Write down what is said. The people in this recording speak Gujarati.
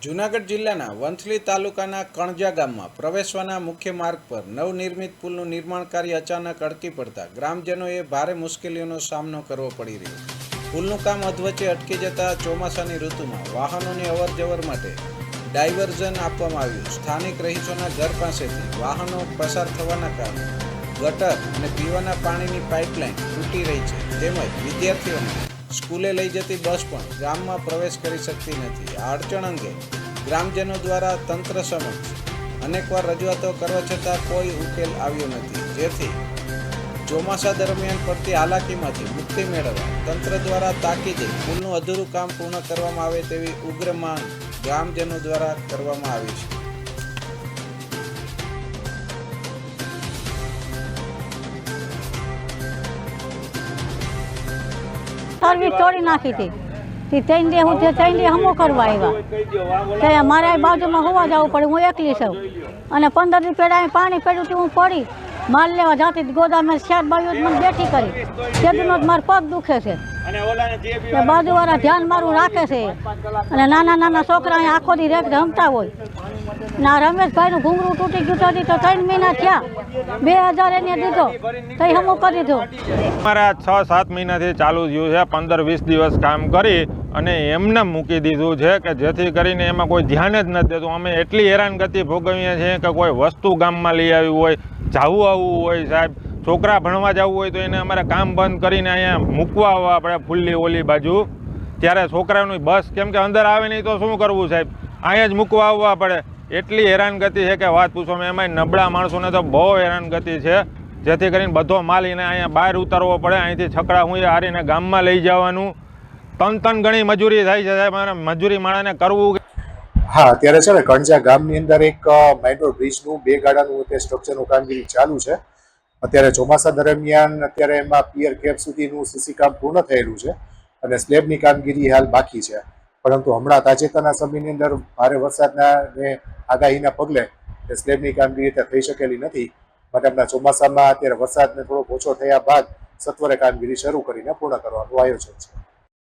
જૂનાગઢ જિલ્લાના વંથલી તાલુકાના કણજા ગામમાં પ્રવેશવાના મુખ્ય માર્ગ પર નવનિર્મિત પુલનું નિર્માણ કાર્ય અચાનક અટકી પડતા ગ્રામજનોએ ભારે મુશ્કેલીઓનો સામનો કરવો પડી રહ્યો. પુલનું કામ અધવચ્ચે અટકી જતા ચોમાસાની ઋતુમાં વાહનોની અવરજવર માટે ડાયવર્ઝન આપવામાં આવ્યું. સ્થાનિક રહીશોના ઘર પાસેથી વાહનો પસાર થવાના કારણે ગટર અને પીવાના પાણીની પાઇપલાઇન તૂટી રહી છે. તેમજ વિદ્યાર્થીઓને સ્કૂલે લઈ જતી બસ પણ ગામમાં પ્રવેશ કરી શકતી નથી. આ અડચણ અંગે ગ્રામજનો દ્વારા તંત્ર સમક્ષ અનેકવાર રજૂઆતો કરવા છતાં કોઈ ઉકેલ આવ્યો નથી, જેથી ચોમાસા દરમિયાન પડતી હાલાકીમાંથી મુક્તિ મેળવવા તંત્ર દ્વારા તાકીદે પુલનું અધૂરું કામ પૂર્ણ કરવામાં આવે તેવી ઉગ્ર માંગ ગ્રામજનો દ્વારા કરવામાં આવી છે. સર્વિસ તોડી નાખી હતી. ત્રણ દે હમો કરવા આવ્યા. મારે બાજુમાં હોવા જવું પડે, હું એકલી છું. અને 15 દી પહેલાં પાણી પડ્યું હું પડી માલ લેવા જતી ગોદામે 4 બાજુ મને બેઠી કરી. તેદુનો જ મારો પગ દુખે છે. બાજુવાળા ધ્યાન મારું રાખે છે. અને નાના નાના છોકરા આખો દી રેક રમતા હોય. ના રમેશભાઈનું ઘૂંઘરું તૂટી ગયું તો 3 મહિના થયા. 2000 એને દીધો તો હમો કરી દીધો. અમારા 6-7 મહિનાથી ચાલુ થયું છે. 15-20 દિવસ કામ કરી અને એમને મૂકી દીધું છે કે જેથી કરીને એમાં કોઈ ધ્યાન જ નથી દેતું. અમે એટલી હેરાનગતિ ભોગવીએ છીએ કે કોઈ વસ્તુ ગામમાં લઈ આવી હોય, જવું આવવું હોય, સાહેબ છોકરા ભણવા જવું હોય તો એને અમારે કામ બંધ કરીને અહીંયા મૂકવા આવવા આપણે ફૂલ્લી ઓલી બાજુ. ત્યારે છોકરાઓની બસ કેમ કે અંદર આવે નહીં તો શું કરવું સાહેબ, અહીંયા જ મૂકવા આવવા પડે. એટલી હેરાનગતિ છે કે વાત પૂછો. એમાં નબળા માણસોને તો બહુ હેરાનગતિ છે, જેથી કરીને બધો માલ એને અહીંયા બહાર ઉતારવો પડે. અહીંથી છકડા હું હારીને ગામમાં લઈ જવાનું. તન ઘણી મજૂરી થાય છે સાહેબ, અને મજૂરી માણસને કરવું. હા, અત્યારે છે ને કણજા ગામની અંદર એક માઇનોર બ્રિજનું 2 ગાડાનું સ્ટ્રક્ચરનું કામગીરી ચાલુ છે. અત્યારે ચોમાસા દરમિયાન અત્યારે એમાં પિયર કેપ સુધીનું સીસી કામ પૂર્ણ થયેલું છે અને સ્લેબની કામગીરી હાલ બાકી છે. પરંતુ હમણાં તાજેતરના સમયની અંદર ભારે વરસાદના ને આગાહીના પગલે સ્લેબની કામગીરી ત્યાં થઈ શકેલી નથી. માટે હમણાં ચોમાસામાં અત્યારે વરસાદને થોડોક ઓછો થયા બાદ સત્વરે કામગીરી શરૂ કરીને પૂર્ણ કરવાનું આયોજન છે.